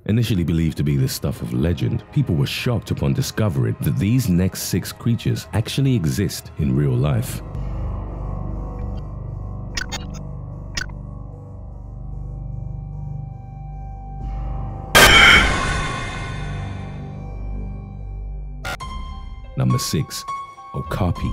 Initially believed to be the stuff of legend, people were shocked upon discovering that these next 6 creatures actually exist in real life. Number 6. Okapi.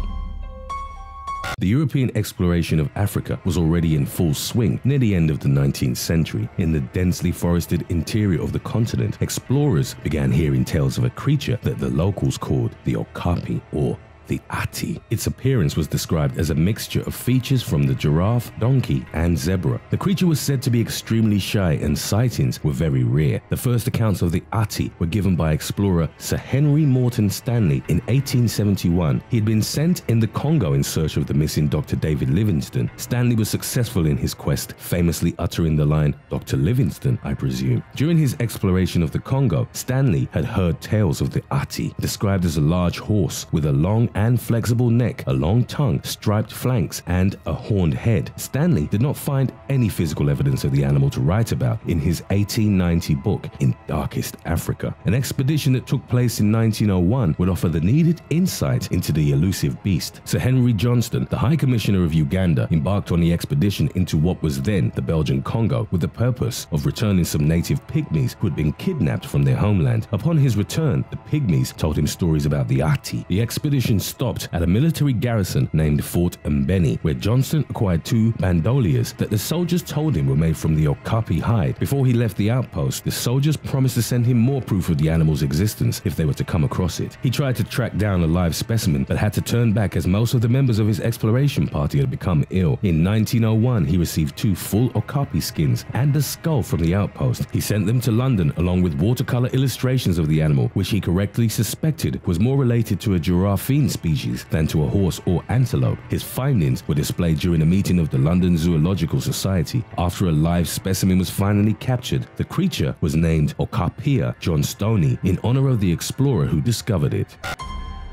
The European exploration of Africa was already in full swing near the end of the 19th century. In the densely forested interior of the continent, explorers began hearing tales of a creature that the locals called the Okapi, or the Atti. Its appearance was described as a mixture of features from the giraffe, donkey, and zebra. The creature was said to be extremely shy and sightings were very rare. The first accounts of the Atti were given by explorer Sir Henry Morton Stanley in 1871. He had been sent in the Congo in search of the missing Dr. David Livingstone. Stanley was successful in his quest, famously uttering the line, "Dr. Livingstone, I presume." During his exploration of the Congo, Stanley had heard tales of the Atti, described as a large horse with a long and flexible neck, a long tongue, striped flanks, and a horned head. Stanley did not find any physical evidence of the animal to write about in his 1890 book, In Darkest Africa. An expedition that took place in 1901 would offer the needed insight into the elusive beast. Sir Henry Johnston, the High Commissioner of Uganda, embarked on the expedition into what was then the Belgian Congo with the purpose of returning some native pygmies who had been kidnapped from their homeland. Upon his return, the pygmies told him stories about the Atti. The expedition stopped at a military garrison named Fort Mbeni, where Johnston acquired 2 bandoliers that the soldiers told him were made from the Okapi hide. Before he left the outpost, the soldiers promised to send him more proof of the animal's existence if they were to come across it. He tried to track down a live specimen, but had to turn back as most of the members of his exploration party had become ill. In 1901, he received 2 full Okapi skins and a skull from the outpost. He sent them to London along with watercolor illustrations of the animal, which he correctly suspected was more related to a giraffine species than to a horse or antelope. His findings were displayed during a meeting of the London Zoological Society. After a live specimen was finally captured, the creature was named Okapia johnstoni in honor of the explorer who discovered it.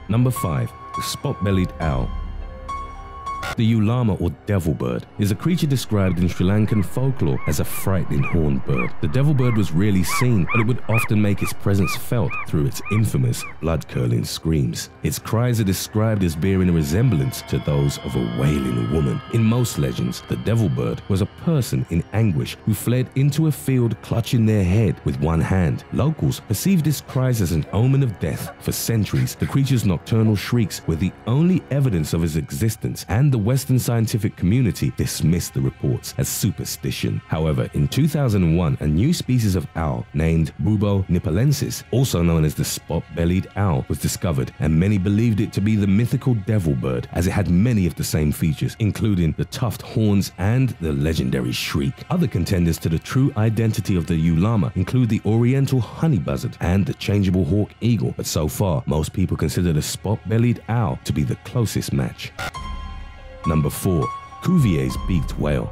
Number 5. The spot-bellied owl. The ulama, or devil bird, is a creature described in Sri Lankan folklore as a frightening horned bird. The devil bird was rarely seen, but it would often make its presence felt through its infamous blood-curdling screams. Its cries are described as bearing a resemblance to those of a wailing woman. In most legends, the devil bird was a person in anguish who fled into a field clutching their head with one hand. Locals perceived its cries as an omen of death. For centuries, the creature's nocturnal shrieks were the only evidence of its existence, and the Western scientific community dismissed the reports as superstition. However, in 2001, a new species of owl named Bubo nipalensis, also known as the spot-bellied owl, was discovered, and many believed it to be the mythical devil bird, as it had many of the same features, including the tuft horns and the legendary shriek. Other contenders to the true identity of the ulama include the oriental honey buzzard and the changeable hawk eagle, but so far, most people consider the spot-bellied owl to be the closest match. Number 4. Cuvier's beaked whale.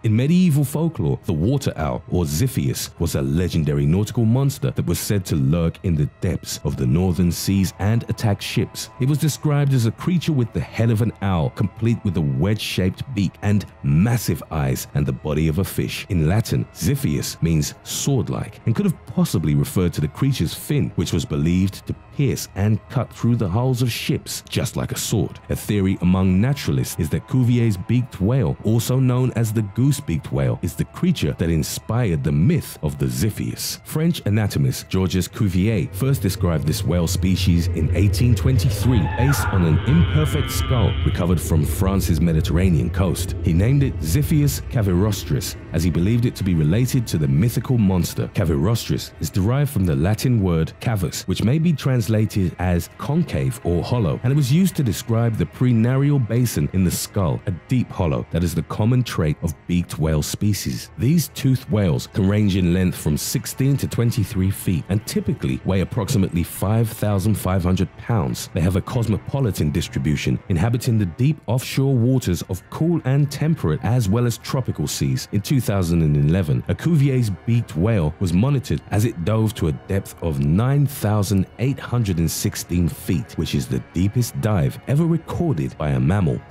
In medieval folklore, the water owl, or Ziphius, was a legendary nautical monster that was said to lurk in the depths of the northern seas and attack ships. It was described as a creature with the head of an owl, complete with a wedge-shaped beak and massive eyes and the body of a fish. In Latin, Ziphius means sword-like and could have possibly referred to the creature's fin, which was believed to pierce and cut through the hulls of ships just like a sword. A theory among naturalists is that Cuvier's beaked whale, also known as the goose-beaked whale, is the creature that inspired the myth of the Ziphius. French anatomist Georges Cuvier first described this whale species in 1823 based on an imperfect skull recovered from France's Mediterranean coast. He named it Ziphius cavirostris as he believed it to be related to the mythical monster. Cavirostris is derived from the Latin word cavus, which may be translated as concave or hollow, and it was used to describe the prenarial basin in the skull, a deep hollow that is the common trait of beaked whale species. These toothed whales can range in length from 16 to 23 feet and typically weigh approximately 5,500 pounds. They have a cosmopolitan distribution, inhabiting the deep offshore waters of cool and temperate as well as tropical seas. In 2011, a Cuvier's beaked whale was monitored as it dove to a depth of 9,816 feet, which is the deepest dive ever recorded by a mammal.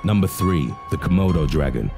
Number 3. The Komodo dragon.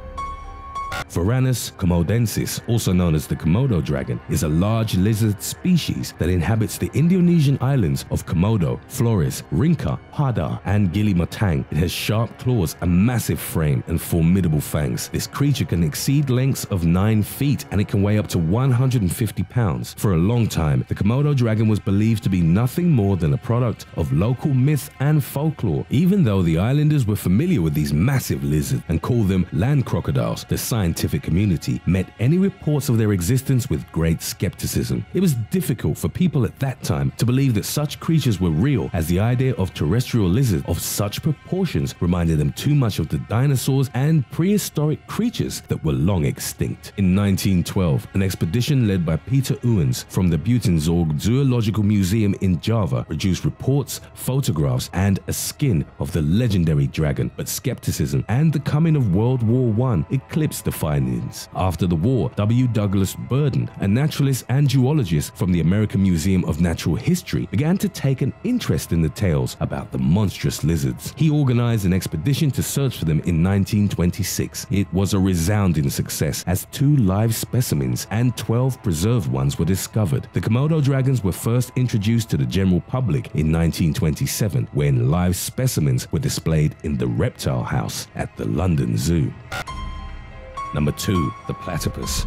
Varanus komodensis, also known as the Komodo dragon, is a large lizard species that inhabits the Indonesian islands of Komodo, Flores, Rinca, Padar, and Gili Matang. It has sharp claws, a massive frame, and formidable fangs. This creature can exceed lengths of 9 feet and it can weigh up to 150 pounds. For a long time, the Komodo dragon was believed to be nothing more than a product of local myth and folklore. Even though the islanders were familiar with these massive lizards and called them land crocodiles, the scientific community met any reports of their existence with great skepticism. It was difficult for people at that time to believe that such creatures were real, as the idea of terrestrial lizards of such proportions reminded them too much of the dinosaurs and prehistoric creatures that were long extinct. In 1912, an expedition led by Peter Owens from the Buitenzorg Zoological Museum in Java produced reports, photographs, and a skin of the legendary dragon, but skepticism and the coming of World War I eclipsed the findings. After the war, W. Douglas Burden, a naturalist and zoologist from the American Museum of Natural History, began to take an interest in the tales about the monstrous lizards. He organized an expedition to search for them in 1926. It was a resounding success, as 2 live specimens and 12 preserved ones were discovered. The Komodo dragons were first introduced to the general public in 1927, when live specimens were displayed in the Reptile House at the London Zoo. Number 2. The Platypus.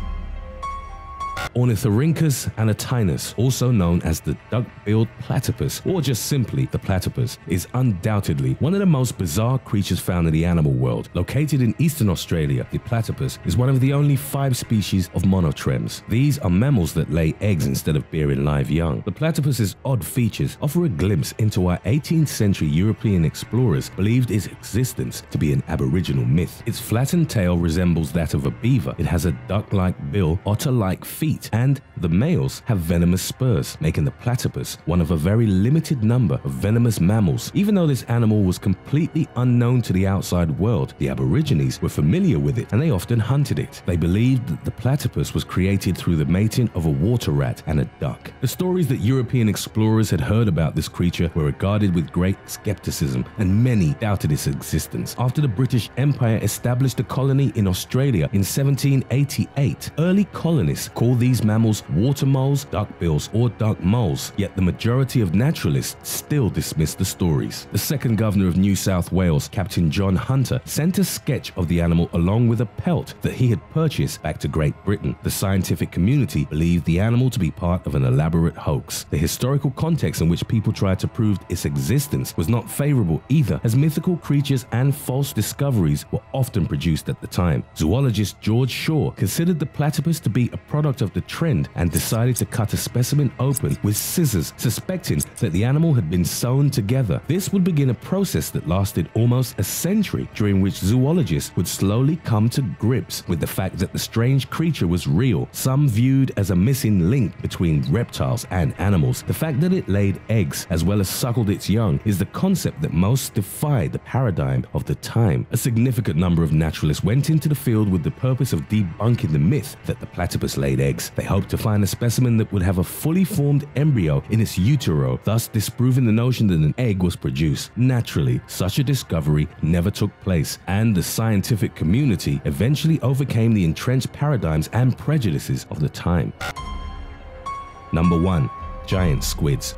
Ornithorhynchus anatinus, also known as the duck-billed platypus or just simply the platypus, is undoubtedly one of the most bizarre creatures found in the animal world. Located in eastern Australia, the platypus is one of the only 5 species of monotremes. These are mammals that lay eggs instead of bearing live young. The platypus's odd features offer a glimpse into why 18th century European explorers believed its existence to be an aboriginal myth. Its flattened tail resembles that of a beaver. It has a duck-like bill, otter-like feet, and the males have venomous spurs, making the platypus one of a very limited number of venomous mammals. Even though this animal was completely unknown to the outside world, the Aborigines were familiar with it and they often hunted it. They believed that the platypus was created through the mating of a water rat and a duck. The stories that European explorers had heard about this creature were regarded with great skepticism, and many doubted its existence. After the British Empire established a colony in Australia in 1788, early colonists called these mammals water moles, duckbills, or duck moles, yet the majority of naturalists still dismiss the stories. The second governor of New South Wales, Captain John Hunter, sent a sketch of the animal along with a pelt that he had purchased back to Great Britain. The scientific community believed the animal to be part of an elaborate hoax. The historical context in which people tried to prove its existence was not favorable either, as mythical creatures and false discoveries were often produced at the time. Zoologist George Shaw considered the platypus to be a product of the trend and decided to cut a specimen open with scissors, suspecting that the animal had been sewn together. This would begin a process that lasted almost a century, during which zoologists would slowly come to grips with the fact that the strange creature was real. Some viewed as a missing link between reptiles and animals. The fact that it laid eggs as well as suckled its young is the concept that most defied the paradigm of the time. A significant number of naturalists went into the field with the purpose of debunking the myth that the platypus laid eggs. They hoped to find a specimen that would have a fully formed embryo in its utero, thus disproving the notion that an egg was produced. Naturally, such a discovery never took place, and the scientific community eventually overcame the entrenched paradigms and prejudices of the time. Number 1. Giant squids.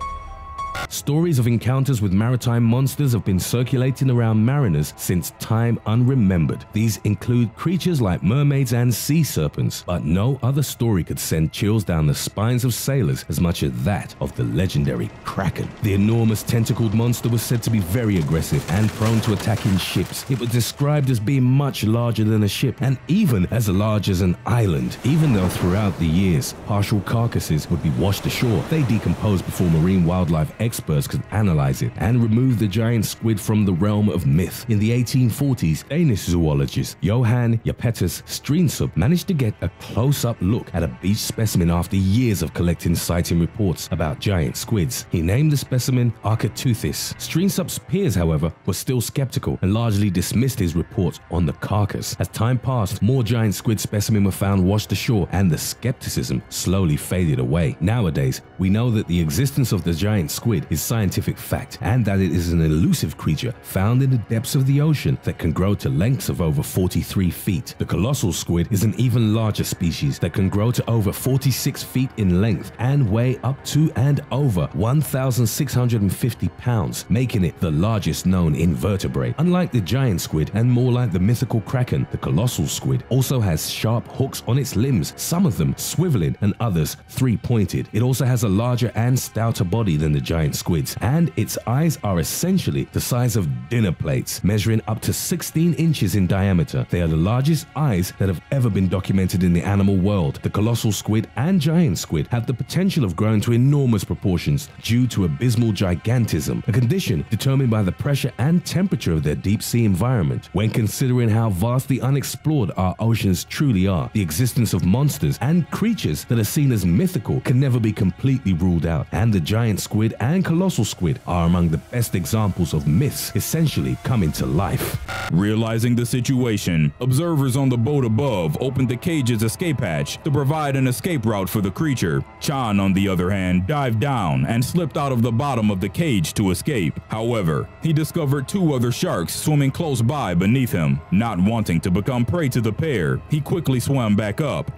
Stories of encounters with maritime monsters have been circulating around mariners since time unremembered. These include creatures like mermaids and sea serpents, but no other story could send chills down the spines of sailors as much as that of the legendary Kraken. The enormous tentacled monster was said to be very aggressive and prone to attacking ships. It was described as being much larger than a ship and even as large as an island. Even though throughout the years, partial carcasses would be washed ashore, they decomposed before marine wildlife experts could analyze it and remove the giant squid from the realm of myth. In the 1840s, Danish zoologist Johan Japetus Steensup managed to get a close-up look at a beach specimen after years of collecting sighting reports about giant squids. He named the specimen Architeuthis. Steensup's peers, however, were still skeptical and largely dismissed his reports on the carcass. As time passed, more giant squid specimens were found washed ashore and the skepticism slowly faded away. Nowadays, we know that the existence of the giant squid is scientific fact, and that it is an elusive creature found in the depths of the ocean that can grow to lengths of over 43 feet. The colossal squid is an even larger species that can grow to over 46 feet in length and weigh up to and over 1,650 pounds, making it the largest known invertebrate. Unlike the giant squid and more like the mythical kraken, the colossal squid also has sharp hooks on its limbs, some of them swiveling and others three-pointed. It also has a larger and stouter body than the giant squids, and its eyes are essentially the size of dinner plates, measuring up to 16 inches in diameter. They are the largest eyes that have ever been documented in the animal world. The colossal squid and giant squid have the potential of growing to enormous proportions due to abysmal gigantism, a condition determined by the pressure and temperature of their deep-sea environment. When considering how vastly unexplored our oceans truly are, the existence of monsters and creatures that are seen as mythical can never be completely ruled out, and the giant squid and colossal squid are among the best examples of myths essentially coming to life. Realizing the situation, observers on the boat above opened the cage's escape hatch to provide an escape route for the creature. Chan, on the other hand, dived down and slipped out of the bottom of the cage to escape. However, he discovered two other sharks swimming close by beneath him. Not wanting to become prey to the pair, he quickly swam back up,